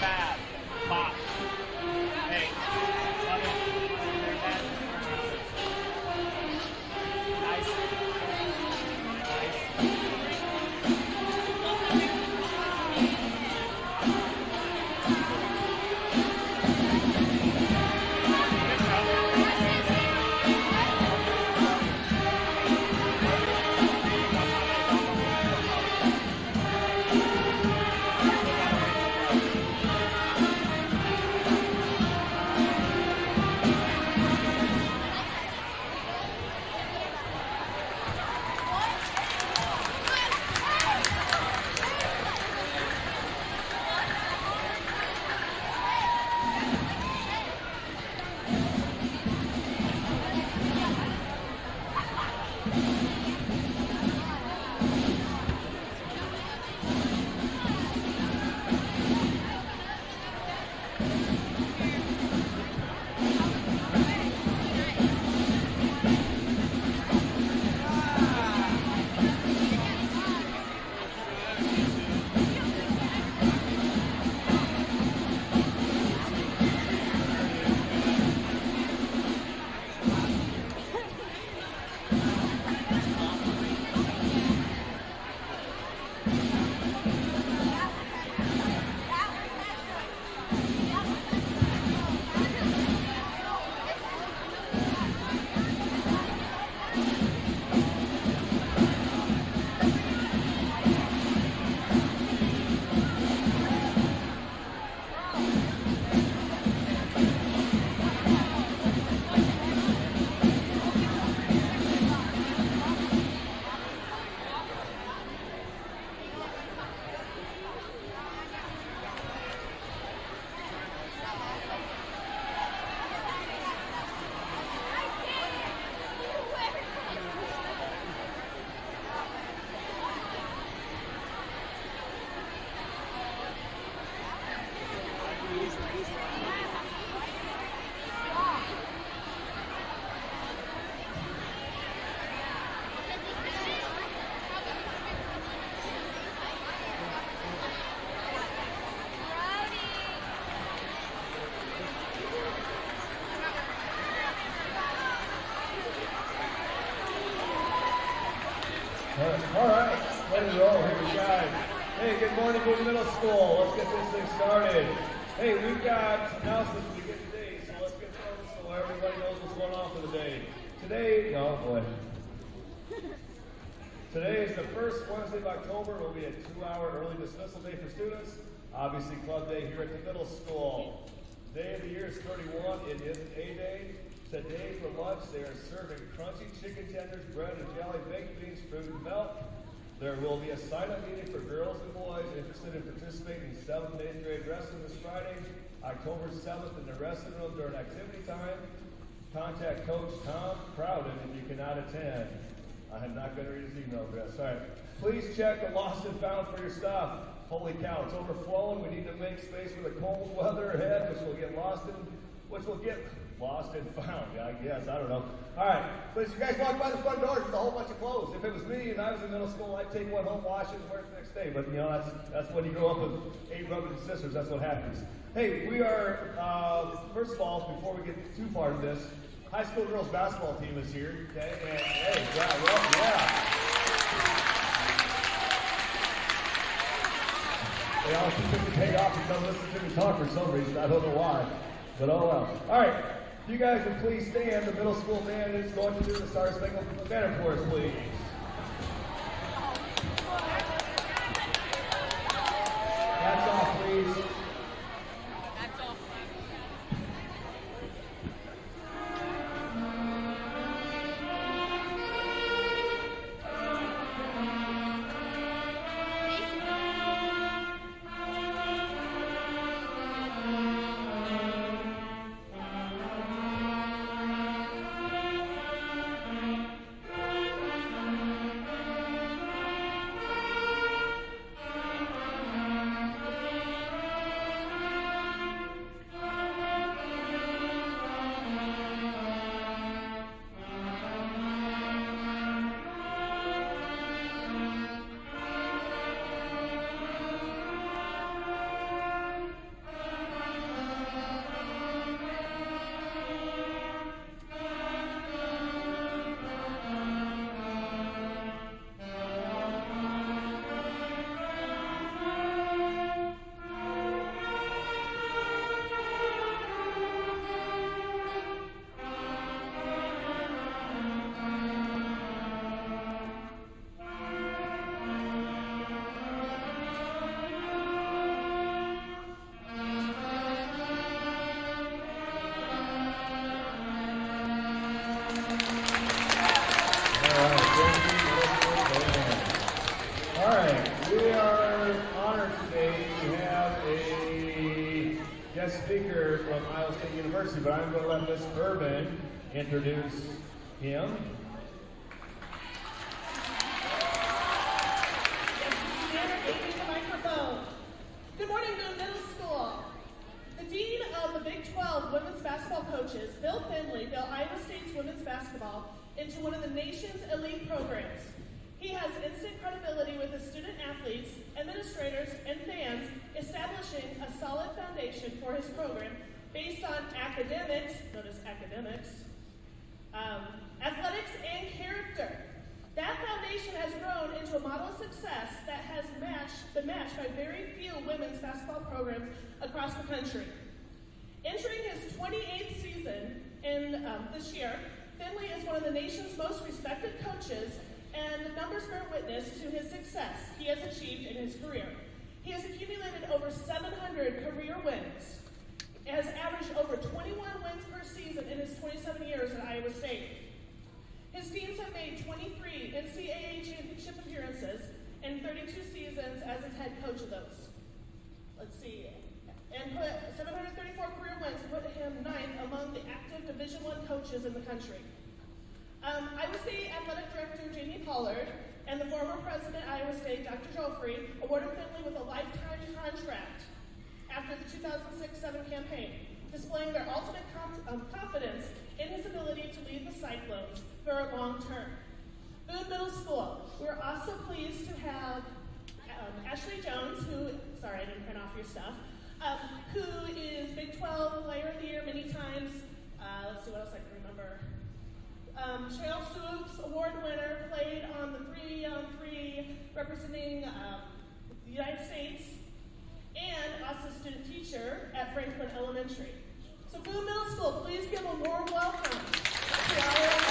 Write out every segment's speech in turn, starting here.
fast. Pop. Hey. Love it. Very fast. Nice. All right, ready to roll. Here we go. Hey, good morning, good middle school. Let's get this thing started. Hey, we've got announcements to begin today, so let's get started so everybody knows what's going on for the day. Today, oh boy. Today is the first Wednesday of October. It will be a 2-hour early dismissal day for students. Obviously, club day here at the middle school. Day of the year is 31. It is A Day. Today for lunch, they are serving crunchy chicken tenders, bread and jelly, baked beans, fruit and milk. There will be a silent meeting for girls and boys interested in participating in 7th and 8th grade wrestling this Friday, October 7th in the wrestling room during activity time. Contact Coach Tom Crowden if you cannot attend. I am not going to read his email address. All right. Please check the lost and found for your stuff. Holy cow, it's overflowing. We need to make space for the cold weather ahead, which will get lost and found. Yeah, I guess. I don't know. All right. But as you guys walk by the front door, there's a whole bunch of clothes. If it was me and I was in middle school, I'd take one home, wash it, and wear it the next day. But, you know, that's when you grow up with 8 brothers and sisters. That's what happens. Hey, we are, first of all, before we get too far into this, high school girls basketball team is here. Okay? And, hey, yeah. They all continue to pay off and come listen to me talk for some reason. I don't know why. But oh well. All right. If you guys would please stand, the middle school band is going to do the Star Spangled Banner for us, please. Hats off, please. guest speaker from Iowa State University, but I'm going to let Miss Urban introduce him. Good morning, Boone Middle School. The Dean of the Big 12 Women's Basketball Coaches, Bill Finley, built Iowa State's women's basketball into one of the nation's elite programs. He has instant credibility with his student athletes, administrators, and fans, establishing a solid foundation for his program based on academics, notice academics, athletics, and character. That foundation has grown into a model of success that has been matched by very few women's basketball programs across the country. Entering his 28th season in this year, Finley is one of the nation's most respected coaches, and the numbers bear witness to his success he has achieved in his career. He has accumulated over 700 career wins, and has averaged over 21 wins per season in his 27 years at Iowa State. His teams have made 23 NCAA championship appearances and 32 seasons as his head coach of those. Let's see. And put 734 career wins, put him 9th among the active Division I coaches in the country. Iowa State Athletic Director Jamie Pollard and the former president of Iowa State, Dr. Joffrey, awarded Finley with a lifetime contract after the 2006-07 campaign, displaying their ultimate confidence in his ability to lead the Cyclones for a long term. Boone Middle School, we're also pleased to have Ashley Jones, who, sorry I didn't print off your stuff, who is Big 12 Player of the Year many times. Let's see what else I can remember. Cheryl Stoops, award winner, played on the 3-on-3 representing the United States, and also student teacher at Franklin Elementary. So Boone Middle School, please give a warm welcome to our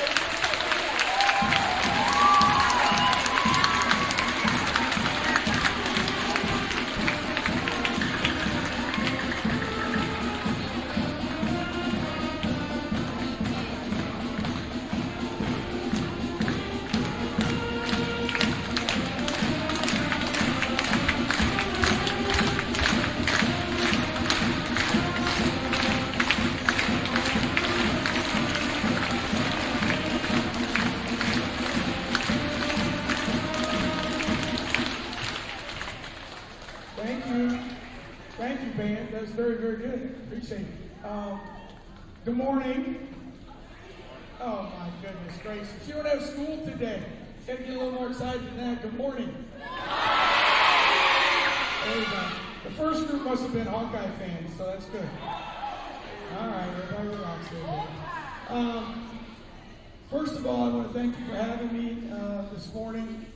That was very, very good. Appreciate it. Good morning. Oh my goodness gracious. You don't have school today. Got to get a little more excited than that. Good morning. There you go. The first group must have been Hawkeye fans, so that's good. All right, everybody relax there. First of all, I want to thank you for having me this morning.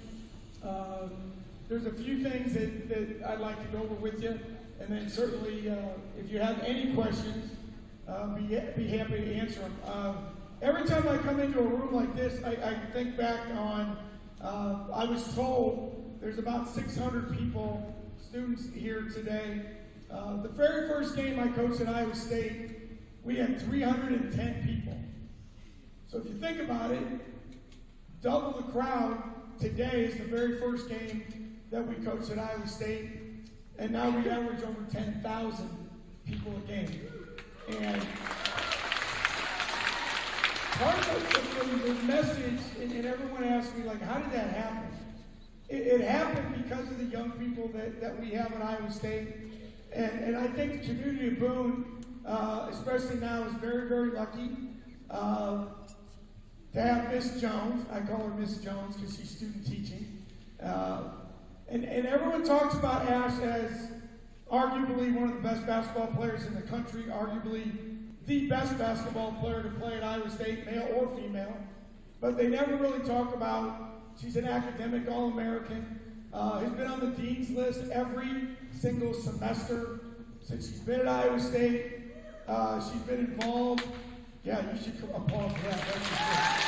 There's a few things that I'd like to go over with you. And then certainly, if you have any questions, be happy to answer them. Every time I come into a room like this, I think back on, I was told there's about 600 people, students here today. The very first game I coached at Iowa State, we had 310 people. So if you think about it, double the crowd today is the very first game that we coached at Iowa State. And now we average over 10,000 people a game. And part of the message, and everyone asks me, like, how did that happen? It happened because of the young people that we have at Iowa State. And I think the community of Boone, especially now, is very, very lucky to have Miss Jones. I call her Miss Jones because she's student teaching. And everyone talks about Ash as arguably one of the best basketball players in the country, arguably the best basketball player to play at Iowa State, male or female. But they never really talk about she's an academic All-American, has been on the dean's list every single semester since she's been at Iowa State. She's been involved. Yeah, you should applaud for that. That's for sure.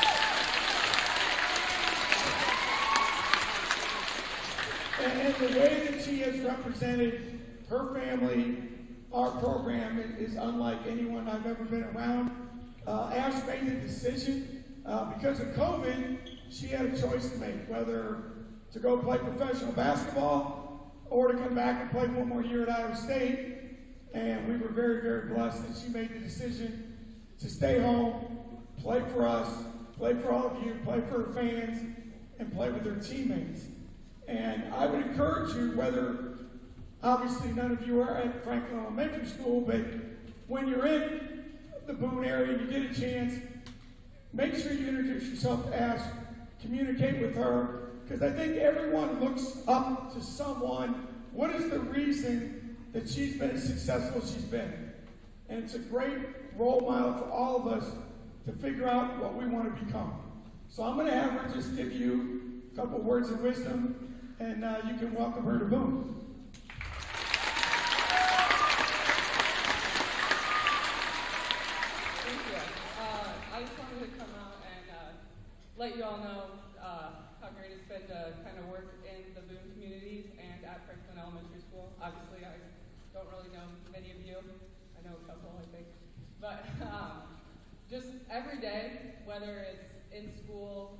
And the way that she has represented her family, our program, is unlike anyone I've ever been around. Ash made the decision, because of COVID, she had a choice to make, whether to go play professional basketball or to come back and play one more year at Iowa State. and we were very, very blessed that she made the decision to stay home, play for us, play for all of you, play for her fans, and play with her teammates. And I would encourage you, whether, obviously none of you are at Franklin Elementary School, but when you're in the Boone area and you get a chance, make sure you introduce yourself to Ash, communicate with her, because I think everyone looks up to someone. What is the reason that she's been as successful as she's been? And it's a great role model for all of us to figure out what we want to become. So I'm going to have her just give you a couple words of wisdom, and you can welcome her to Boone. Thank you. I just wanted to come out and let you all know how great it's been to kind of work in the Boone communities and at Franklin Elementary School. Obviously, I don't really know many of you. I know a couple, I think. But just every day, whether it's in school,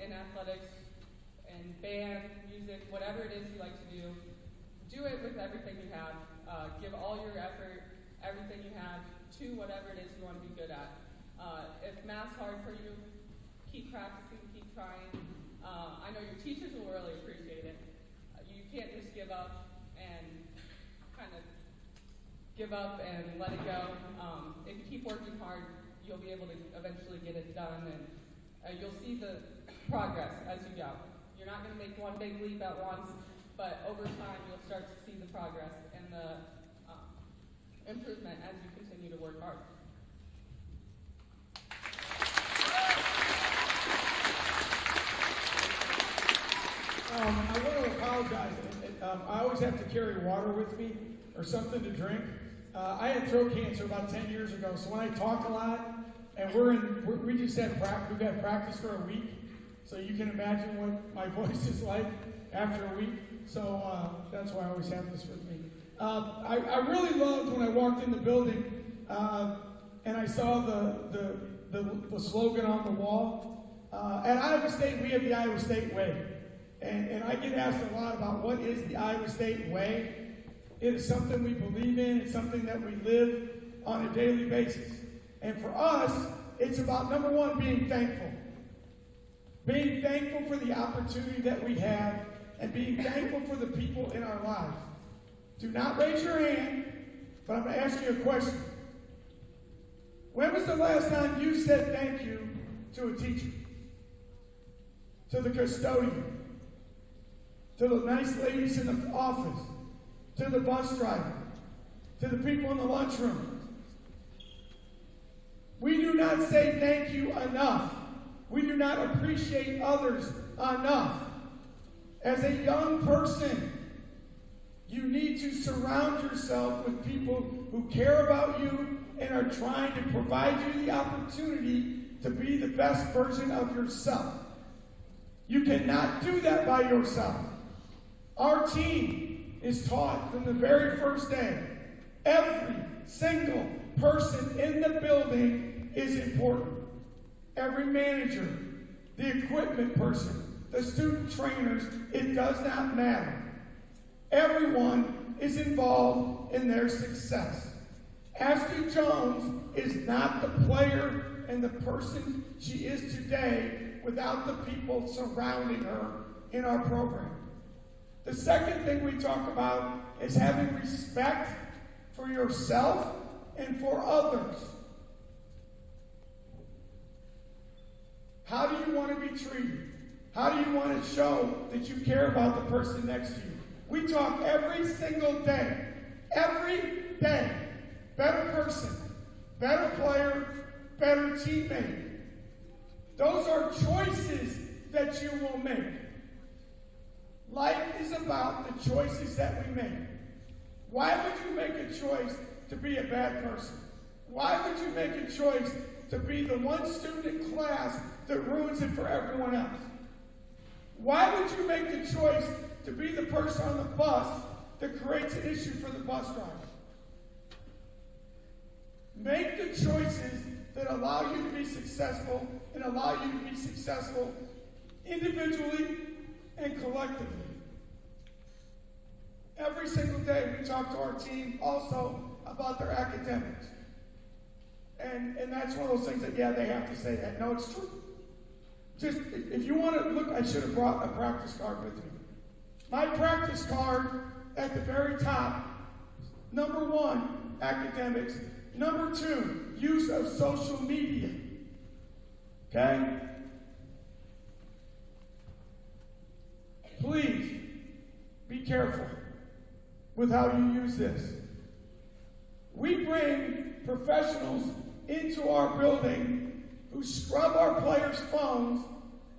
in athletics, in band, music, whatever it is you like to do it with everything you have. Give all your effort, everything you have, to whatever it is you want to be good at. If math's hard for you, keep practicing, keep trying. I know your teachers will really appreciate it. You can't just give up and kind of give up and let it go. If you keep working hard, you'll be able to eventually get it done, and you'll see the progress as you go. You're not going to make one big leap at once, but over time you'll start to see the progress and the improvement as you continue to work hard. I want to apologize. I always have to carry water with me or something to drink. I had throat cancer about 10 years ago, so when I talk a lot, and we just had practice, we've had practice for a week, so you can imagine what my voice is like after a week. So that's why I always have this with me. I really loved when I walked in the building and I saw the slogan on the wall. At Iowa State, we have the Iowa State Way. And I get asked a lot about what is the Iowa State Way. It is something we believe in. It's something that we live on a daily basis. And for us, it's about, number one, being thankful. Being thankful for the opportunity that we have and being thankful for the people in our lives. Do not raise your hand, but I'm going to ask you a question. When was the last time you said thank you to a teacher? To the custodian? To the nice ladies in the office? To the bus driver? To the people in the lunchroom? We do not say thank you enough. We do not appreciate others enough. As a young person, you need to surround yourself with people who care about you and are trying to provide you the opportunity to be the best version of yourself. You cannot do that by yourself. Our team is taught from the very first day. Every single person in the building is important. Every manager, the equipment person, the student trainers, it does not matter. Everyone is involved in their success. Ashley Jones is not the player and the person she is today without the people surrounding her in our program. The second thing we talk about is having respect for yourself and for others. How do you want to be treated? How do you want to show that you care about the person next to you? We talk every single day. Every day. Better person, better player, better teammate. Those are choices that you will make. Life is about the choices that we make. Why would you make a choice to be a bad person? Why would you make a choice to be the one student in class that ruins it for everyone else? Why would you make the choice to be the person on the bus that creates an issue for the bus driver? Make the choices that allow you to be successful and allow you to be successful individually and collectively. Every single day we talk to our team also about their academics. And that's one of those things that, yeah, they have to say that. No, it's true. Just, if you want to look, I should have brought a practice card with me. My practice card at the very top, number 1, academics. Number 2, use of social media. Okay? Please be careful with how you use this. We bring professionals into our building who scrub our players' phones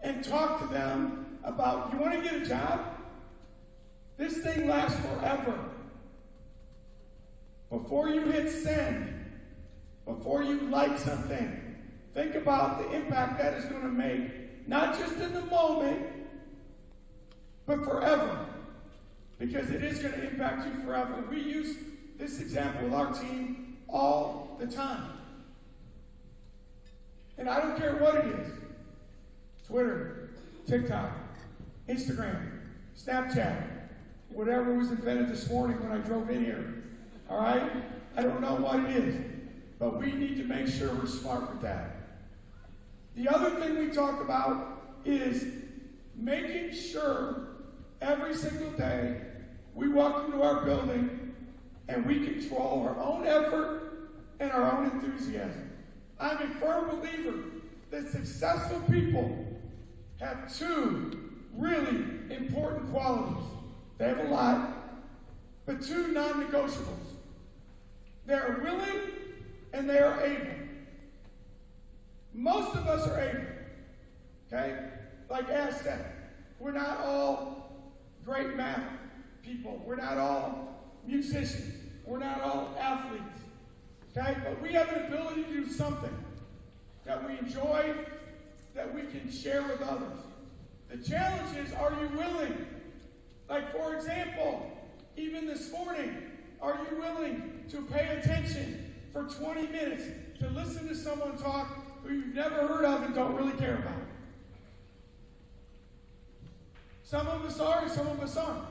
and talk to them about, you want to get a job? This thing lasts forever. Before you hit send, before you like something, think about the impact that is going to make, not just in the moment, but forever. Because it is going to impact you forever. We use this example with our team all the time. And I don't care what it is. Twitter, TikTok, Instagram, Snapchat, whatever was invented this morning when I drove in here. All right? I don't know what it is. But we need to make sure we're smart with that. The other thing we talk about is making sure every single day we walk into our building and we control our own effort and our own enthusiasm. I'm a firm believer that successful people have 2 really important qualities. They have a lot, but 2 non-negotiables. They're willing and they are able. Most of us are able. Okay? Like Az said, we're not all great math people. We're not all musicians. We're not all athletes. Okay? But we have an ability to do something that we enjoy, that we can share with others. The challenge is, are you willing? Like, for example, even this morning, are you willing to pay attention for 20 minutes to listen to someone talk who you've never heard of and don't really care about? Some of us are and some of us aren't.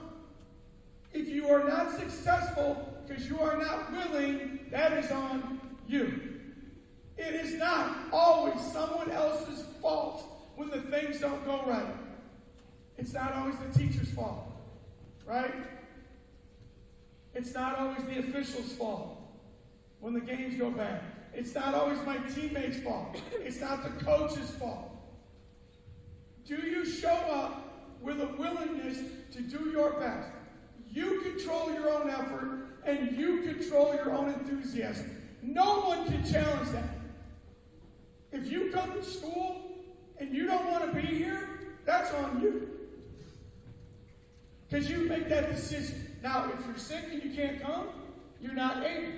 If you are not successful because you are not willing, that is on you. It is not always someone else's fault when the things don't go right. It's not always the teacher's fault, right? It's not always the official's fault when the games go bad. It's not always my teammates' fault. It's not the coach's fault. Do you show up with a willingness to do your best? You control your own effort and you control your own enthusiasm. No one can challenge that. If you come to school and you don't want to be here, that's on you. Because you make that decision. Now, if you're sick and you can't come, you're not able.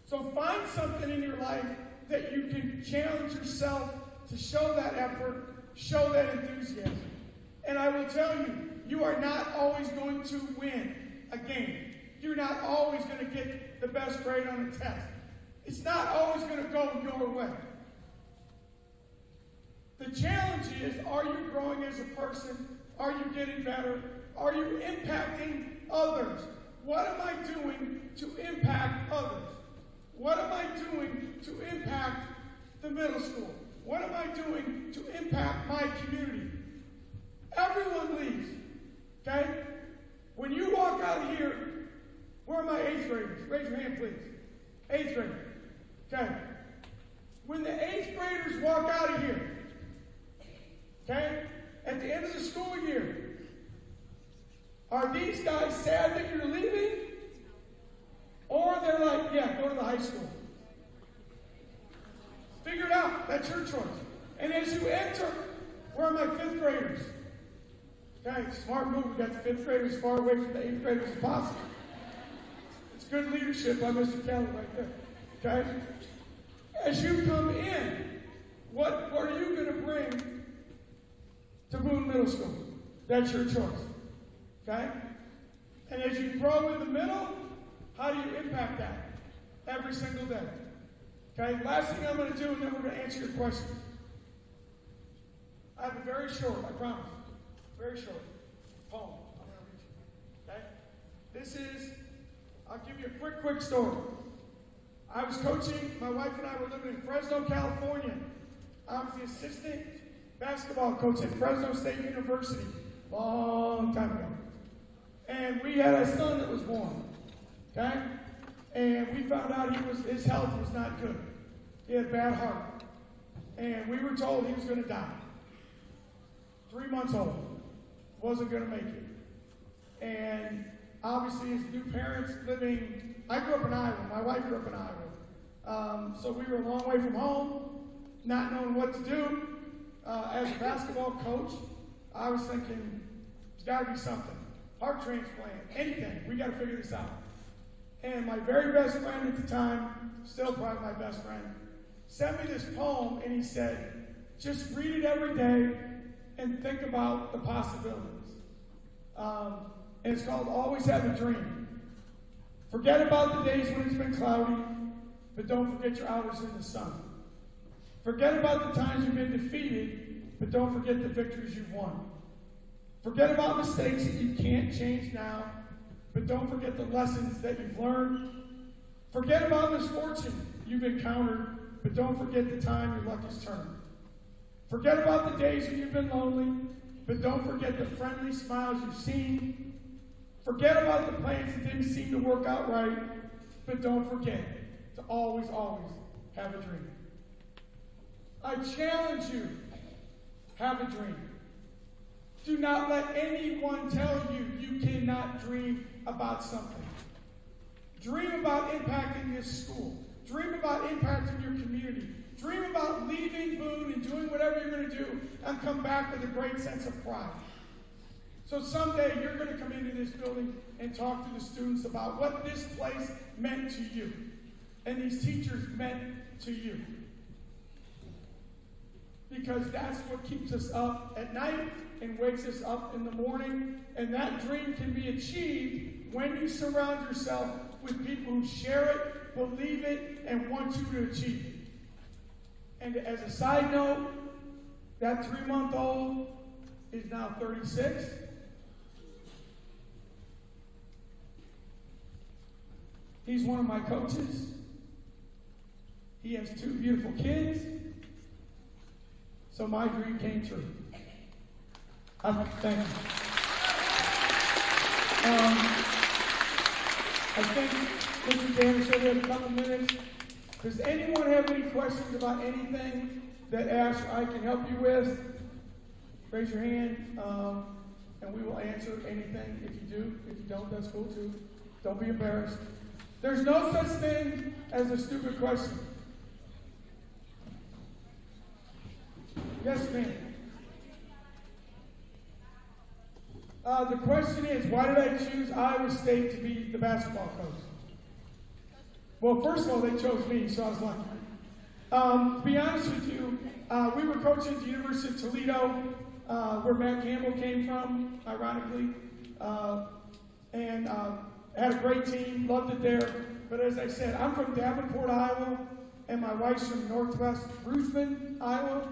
So find something in your life that you can challenge yourself to show that effort, show that enthusiasm. And I will tell you, you are not always going to win a game. You're not always going to get the best grade on a test. It's not always going to go your way. The challenge is, are you growing as a person? Are you getting better? Are you impacting others? What am I doing to impact others? What am I doing to impact the middle school? What am I doing to impact my community? Everyone leaves, okay? When you walk out of here, where are my 8th graders? Raise your hand, please. 8th grader, okay? When the 8th graders walk out of here, okay, at the end of the school year, are these guys sad that you're leaving? Or they're like, yeah, go to the high school. Figure it out. That's your choice. And as you enter, where are my 5th graders? Okay, smart move. We got the 5th graders as far away from the 8th graders as possible. It's good leadership by Mr. Kelly right there. Okay? As you come in, what are you going to bring to Boone Middle School? That's your choice. Okay? And as you grow in the middle, how do you impact that? Every single day. Okay? Last thing I'm going to do, and then we're going to answer your questions. I have a very short, I promise, very short poem I'm going to read you. Okay? This is I'll give you a quick story. I was coaching, my wife and I were living in Fresno, California. I was the assistant basketball coach at Fresno State University, long time ago. And we had a son that was born, okay? And we found out his health was not good. He had a bad heart. And we were told he was going to die. 3 months old. Wasn't going to make it. And obviously, as new parents living, I grew up in Iowa. My wife grew up in Iowa. So we were a long way from home, not knowing what to do. As a basketball coach, I was thinking, there's got to be something. Heart transplant, anything. We got to figure this out. And my very best friend at the time, still probably my best friend, sent me this poem, and he said, just read it every day and think about the possibilities. And it's called Always Have a Dream. Forget about the days when it's been cloudy, but don't forget your hours in the sun. Forget about the times you've been defeated, but don't forget the victories you've won. Forget about mistakes that you can't change now, but don't forget the lessons that you've learned. Forget about misfortune you've encountered, but don't forget the time your luck has turned. Forget about the days when you've been lonely, but don't forget the friendly smiles you've seen. Forget about the plans that didn't seem to work out right, but don't forget to always, always have a dream. I challenge you, have a dream. Do not let anyone tell you you cannot dream about something. Dream about impacting this school. Dream about impacting your community. Dream about leaving Boone and doing whatever you're going to do and come back with a great sense of pride. So someday you're going to come into this building and talk to the students about what this place meant to you and these teachers meant to you. Because that's what keeps us up at night and wakes us up in the morning. And that dream can be achieved when you surround yourself with people who share it, believe it, and want you to achieve it. And as a side note, that 3-month-old is now 36. He's one of my coaches. He has 2 beautiful kids. So my dream came true. Thank you. I think Mr. Dan said we have a couple minutes. Does anyone have any questions about anything that Ash or I can help you with? Raise your hand, and we will answer anything if you do. If you don't, that's cool too. Don't be embarrassed. There's no such thing as a stupid question. Yes, ma'am. The question is, why did I choose Iowa State to be the basketball coach? Well, first of all, they chose me, so I was lucky. To be honest with you, we were coaching at the University of Toledo, where Matt Campbell came from, ironically, and had a great team, loved it there. But as I said, I'm from Davenport, Iowa, and my wife's from northwest Ruthven, Iowa,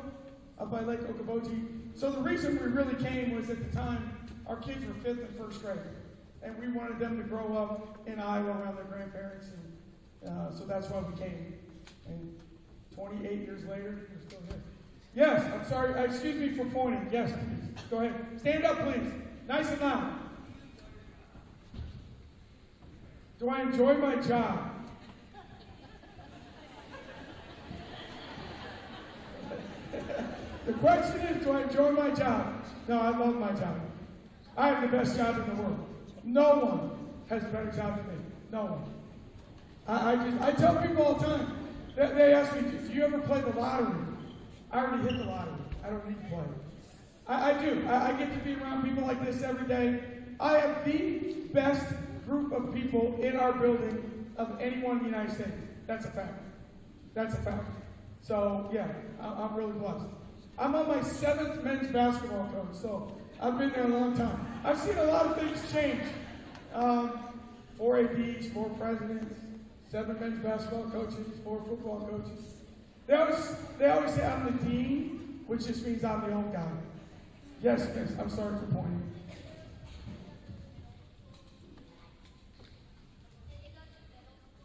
up by Lake Okoboji. So the reason we really came was at the time, our kids were 5th and 1st grade, and we wanted them to grow up in Iowa around their grandparents, and so that's why we came. And 28 years later, we're still here. Yes, I'm sorry. Excuse me for pointing. Yes, please. Go ahead. Stand up, please. Nice and loud. Do I enjoy my job? The question is, do I enjoy my job? No, I love my job. I have the best job in the world. No one has a better job than me. No one. I tell people all the time, they ask me, do you ever play the lottery? I already hit the lottery. I don't need to play it. I do. I get to be around people like this every day. I have the best group of people in our building of anyone in the United States. That's a fact. That's a fact. So, yeah, I'm really blessed. I'm on my 7th men's basketball coach, so I've been there a long time. I've seen a lot of things change. 4 ADs, 4 presidents, 7 men's basketball coaches, 4 football coaches. They always say I'm the dean, which just means I'm the old guy. Yes, miss, I'm sorry for pointing.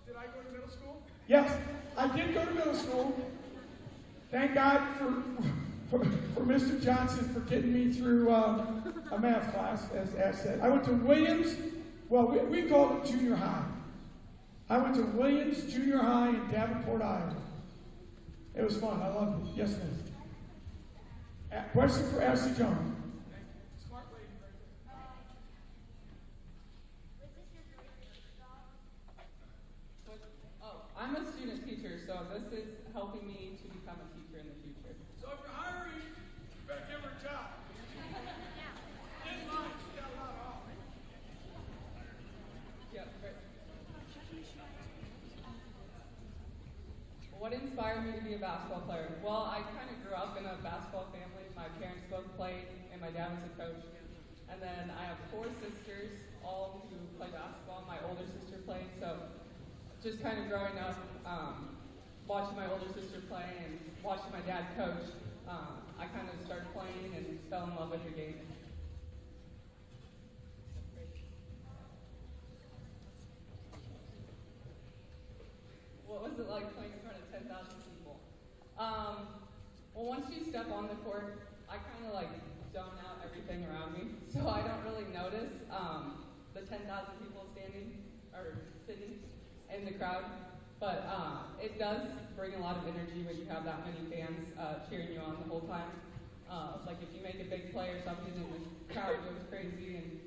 Did I go to middle school? Yes, I did go to middle school. Thank God for Mr. Johnson for getting me through a math class, as said. I went to Williams. Well, we called it junior high. I went to Williams Junior High in Davenport, Iowa. It was fun. I loved it. Yes, ma'am. Question for Ashley Jones. Smart lady. I'm a student teacher, so this is helping me to become a teacher in the future. So if you're hiring, you better give her a job. In line, she got a lot of offers. Yep, right. What inspired me to be a basketball player? Well, I kind of grew up in a basketball family. My parents both played, and my dad was a coach. And then I have 4 sisters, all who play basketball. My older sister played, so just kind of growing up, watching my older sister play and watching my dad coach, I kind of started playing and fell in love with the game. What was it like playing in front of 10,000 people? Well, once you step on the court, I kind of like zone out everything around me, so I don't really notice the 10,000 people standing or sitting in the crowd. But it does bring a lot of energy when you have that many fans cheering you on the whole time. Like if you make a big play or something and the crowd goes crazy, and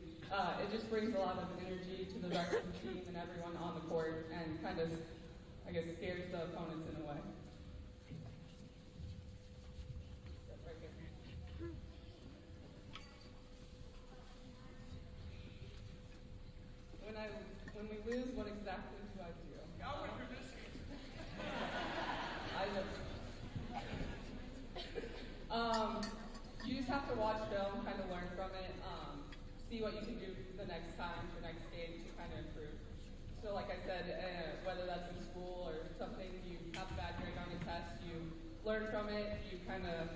it just brings a lot of energy to the rest of the team and everyone on the court, and kind of, I guess, scares the opponents in a way. Right here. When we lose, what exactly do I do? You just have to watch film, kind of learn from it, see what you can do the next time, the next game to kind of improve. So like I said, whether that's in school or something, you have a bad grade on a test, you learn from it, you kind of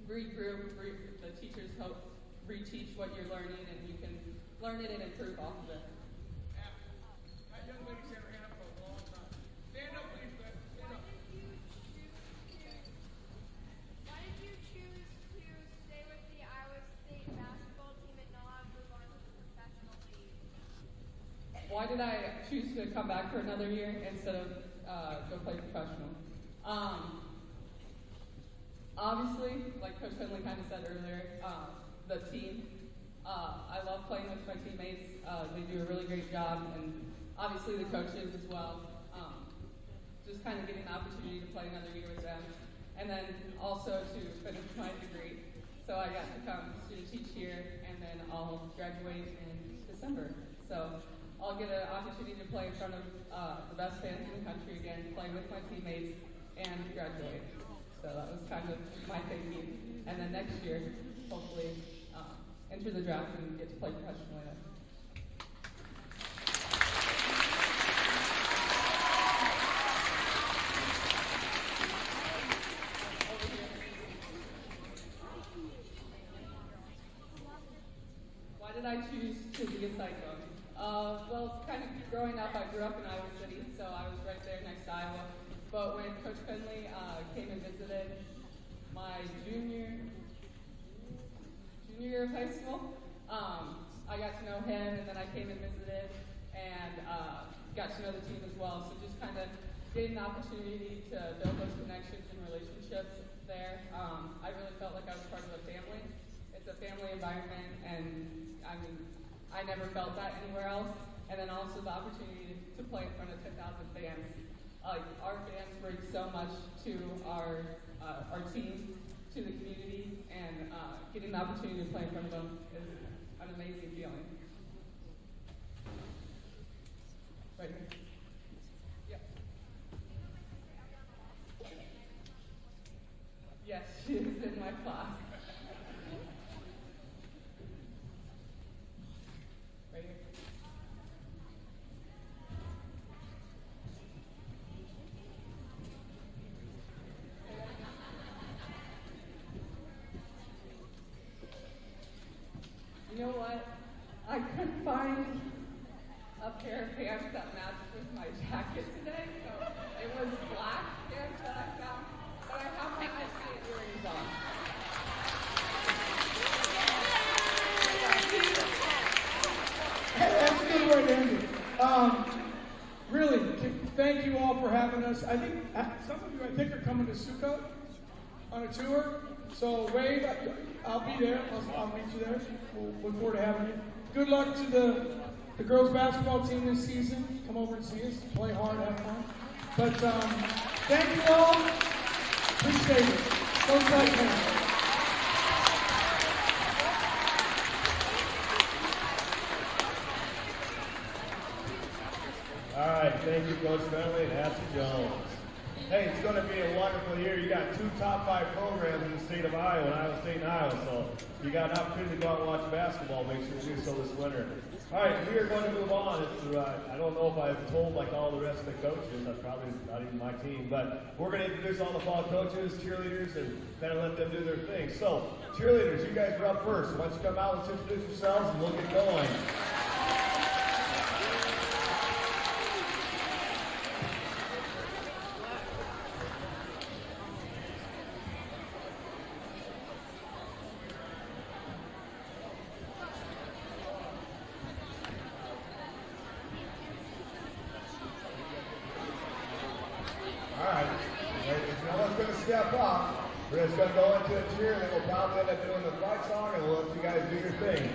regroup, the teachers help reteach what you're learning, and you can learn it and improve off of it. That young lady's had her hand up for a long time. Stand up, please, Beth. Stand up. Why did you choose to stay with the Iowa State basketball team and not move on to the professional league? Why did I choose to come back for another year instead of go play professional? Obviously, like Coach Finley kind of said earlier, the team. I love playing with my teammates. They do a really great job, and obviously the coaches as well. Just kind of getting the opportunity to play another year with them, and then also to finish my degree. So I got to come student teach here, and then I'll graduate in December. So I'll get an opportunity to play in front of the best fans in the country again, play with my teammates, and graduate. So that was kind of my thinking. And then next year, hopefully, enter the draft and get to play professionally. Over here. Why did I choose to be a Cyclone? Well, kind of growing up, I grew up in Iowa City, so I was right there next to Iowa. But when Coach Finley came and visited my junior year of high school, I got to know him, and then I came and visited, and got to know the team as well. So just kind of getting the opportunity to build those connections and relationships there. I really felt like I was part of a family. It's a family environment, and I mean, I never felt that anywhere else. And then also the opportunity to play in front of 10,000 fans. Like, our fans bring so much to our team, to the community, and getting the opportunity to play in front of them is an amazing feeling. Right here. Yep. Yes, she is in my class. Right here. You know what? I couldn't find a pair of pants that matched with my jacket today, so it was black pants that I found, but I have my ice skate earrings on. Hey, that's a good way to end it. Really, thank you all for having us. I think some of you, I think, are coming to Sukkot on a tour. So wave, I'll be there. I'll meet you there. We'll look forward to having you. Good luck to the girls basketball team this season. Come over and see us. Play hard, have fun. But thank you all. Appreciate it. Go Tide fans. All right, thank you, Coach Bentley and Ashley Jones. Hey, it's going to be a wonderful year. You got 2 top 5 programs in the state of Iowa, and Iowa State and Iowa, so you got an opportunity to go out and watch basketball. Make sure you do so this winter. All right, we are going to move on. I don't know if I've told like all the rest of the coaches. That's probably not even my team, but we're going to introduce all the fall coaches, cheerleaders, and kind of let them do their thing. So, cheerleaders, you guys are up first. Why don't you come out and introduce yourselves and we'll get going. Step up. We're just going to go into a cheer, and then we'll probably end up doing the fight song, and we'll let you guys do your thing.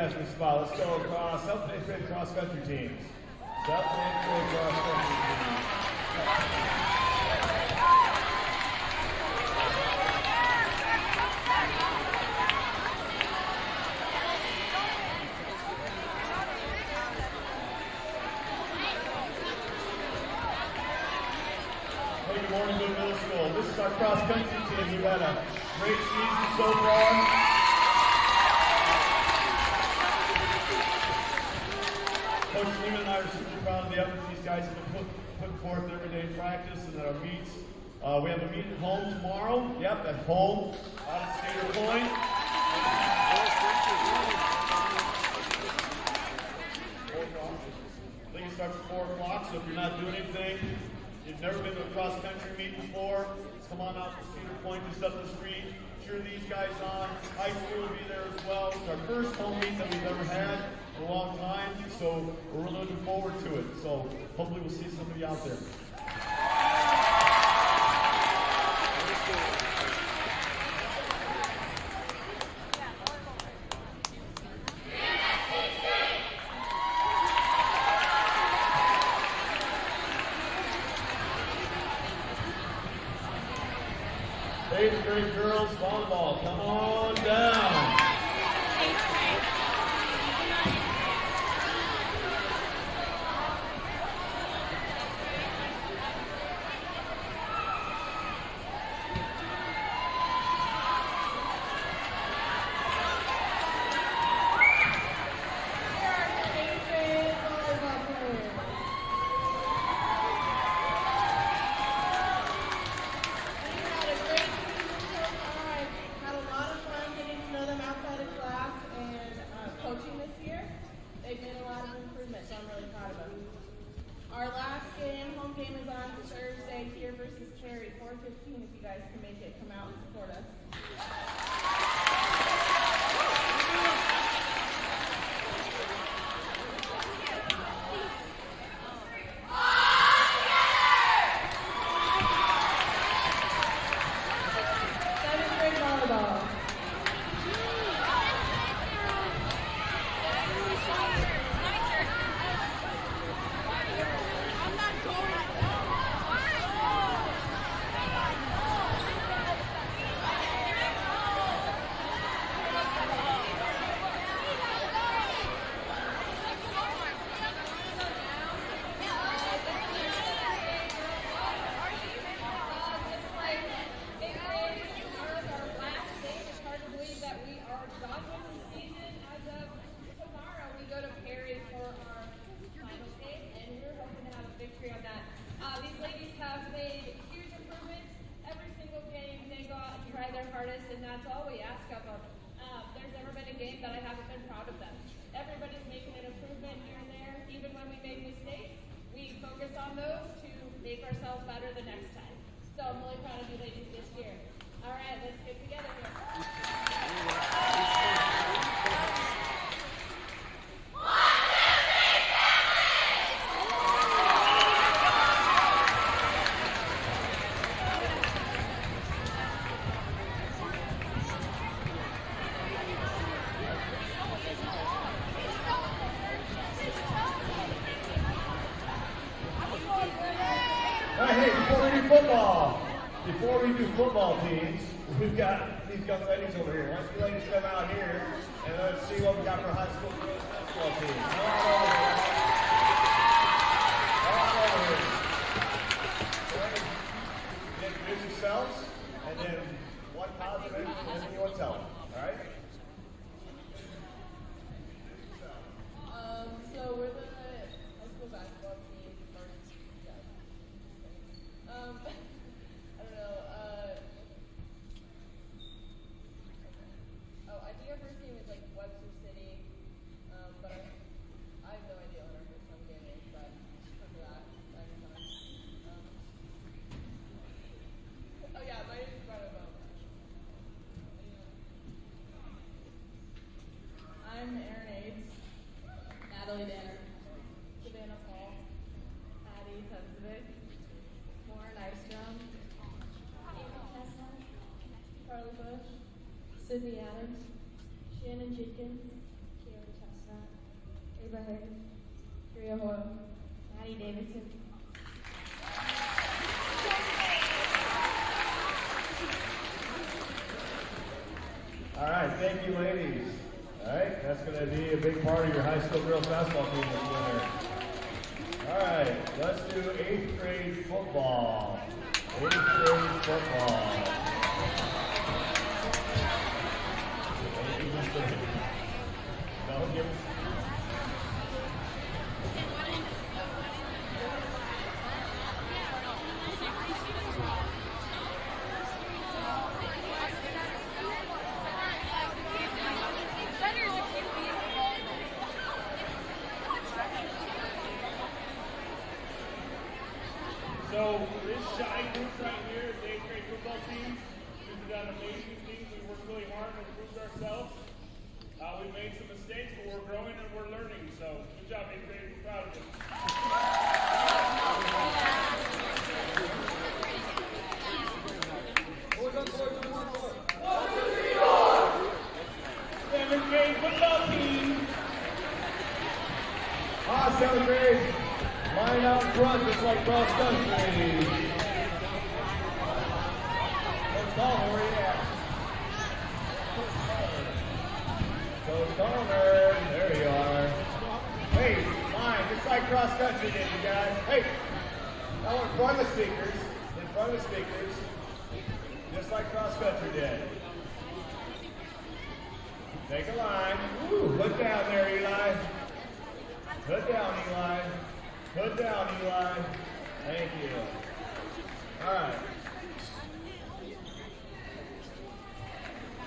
interesting spot. Let's go across 7th and 8th grade cross country teams. 7th and 8th grade cross country teams. Hey, good morning, Boone Middle School. This is our cross country team. We've had a great season so far. Coach Lehman and I are super proud of the efforts these guys have been putting forth every day in practice and at our meets. We have a meet at home tomorrow. Yep, at home out at Cedar Point. I think it starts at 4 o'clock, so if you're not doing anything, you've never been to a cross-country meet before, come on out to Cedar Point, just up the street, cheer these guys on. High school will be there as well. It's our first home meet that we've ever had in a long time, so we're really looking forward to it. So hopefully we'll see somebody out there. Eighth grade girls volleyball, come on down. Our last game, home game, is on Thursday here versus Cherry, 4:15. If you guys can make it, come out and support us. Seventh grade volleyball. These ladies have made huge improvements every single game. They go out and try their hardest, and that's all we ask of them. There's never been a game that I haven't been proud of them. Everybody's making an improvement here and there. Even when we make mistakes, we focus on those to make ourselves better the next time. So I'm really proud of you ladies this year. All right, let's get together here. Hey, before we do football teams, we've got these young ladies over here. Why don't you ladies come out here and let's see what we got for high school girls basketball team. Come on over here. Come on over here. So introduce yourselves, and then one positive and then you want to tell them. All right? So we're the high school basketball team. I don't know. I think our first team is like Webster City, but I have no idea what our first home game is, but come to that next time. Oh yeah, my name is Greta Bowman. I'm Erin Aids. Natalie Danner. Savannah Paul. Addie Tensevich. Lauren Nystrom. Amy Chestnut. Carly Bush. Sydney Adams. Shannon Jenkins. Karen Tyler. Drea Hoyle. Maddie Davidson. All right, thank you, ladies. All right, that's going to be a big part of your high school girls basketball team this winter. All right, let's do 8th grade football. 8th grade football. Don't give So this shy group right here is the 8th grade football team. We've done amazing things. We worked really hard and improved ourselves. We made some mistakes, but we're growing and we're learning. So good job, 8th grade. We're proud of you. Seventh grade football team. 7th grade, line out front, just like cross country. Coach Palmer, where you at? Coach Palmer, there you are. Hey, line, just like cross country did, you guys. Hey, now in front of the speakers, just like cross country did. Take a line. Woo, put down there, Eli. Put down, Eli. Put down, Eli. Thank you. All right.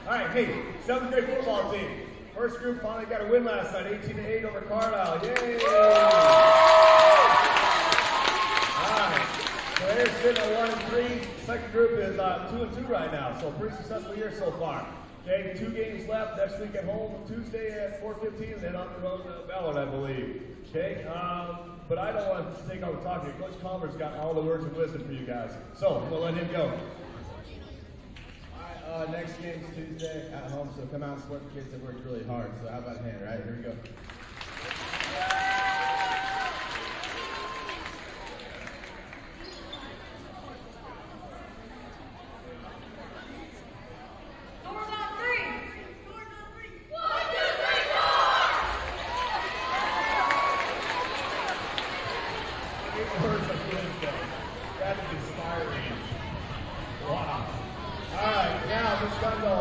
All right, hey, 7th grade football team. First group finally got a win last night, 18-8 over Carlisle. Yay! All right. So they're sitting at 1-3. Second group is 2-2 right now. So pretty successful year so far. Okay, 2 games left next week at home, Tuesday at 4:15, and then on the road to Ballard, I believe. Okay, but I don't want to take over talking. Coach Palmer's got all the words of wisdom for you guys. So I'm gonna let him go. All right, next game's Tuesday at home, so come out and support the kids that worked really hard. So how about a hand, right? Here we go. Words of wisdom. That is inspiring. Wow. All right, now Miss Gundel.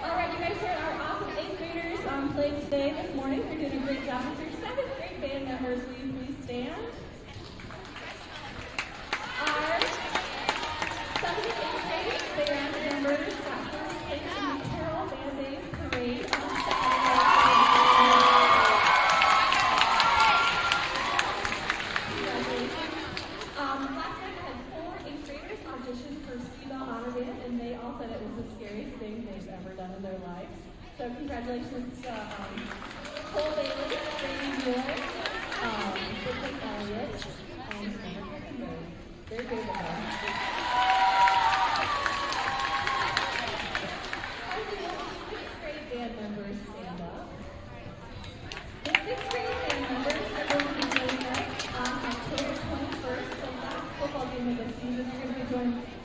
All right, you guys heard our awesome 8th graders playing today this morning. You're doing a great job with your 7th grade band members. Will you please stand? Our 7th and 8th grade band members got first place in the Carol Band Days Parade on Saturday. Congratulations. Last night I had 4 8th graders audition for Steve Honor Band, and they all said it was the scariest thing they've ever done in their lives. So congratulations to Cole Bailey, Brady Mueller, Brooklyn Elliott, and Tanner Hickenberg. They're good with us. Our new 6th grade band members stand up. The 6th grade band members are going to be joining us on October 21st, the last football game of the season. They're going to be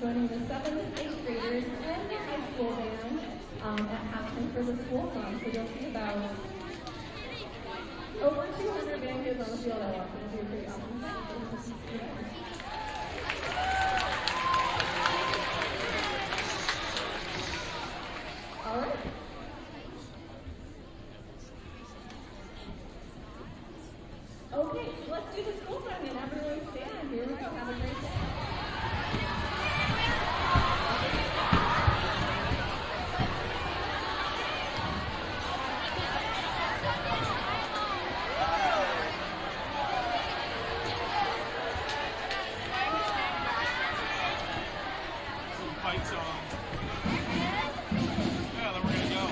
joining the 7th and 8th graders and the high school band at halftime for the school song. So you'll see about over 200 band kids on the field at once. It'll be a pretty awesome thing. All right. Okay, so let's do the school song and everyone stand. Here we go. Have a great day. Fights on. Yeah, then we're gonna go.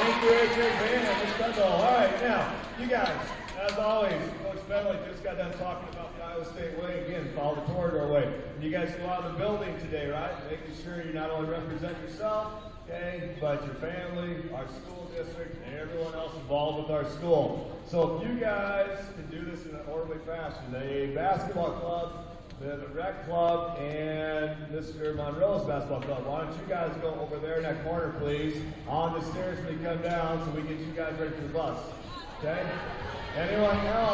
Thank you, AJ Band and Miss Kendall. All right, now, you guys, as always, Coach Bentley just got done talking about the Iowa State way. Again, follow the corridor way. And you guys go out in the building today, right? Making sure you not only represent yourself, okay, but your family, our school district, and everyone else involved with our school. So if you guys can do this in an orderly fashion, the basketball club, the rec club, and Mr. Monroe's basketball club. Why don't you guys go over there in that corner, please, on the stairs when you come down so we get you guys ready for the bus. Okay? Anyone else?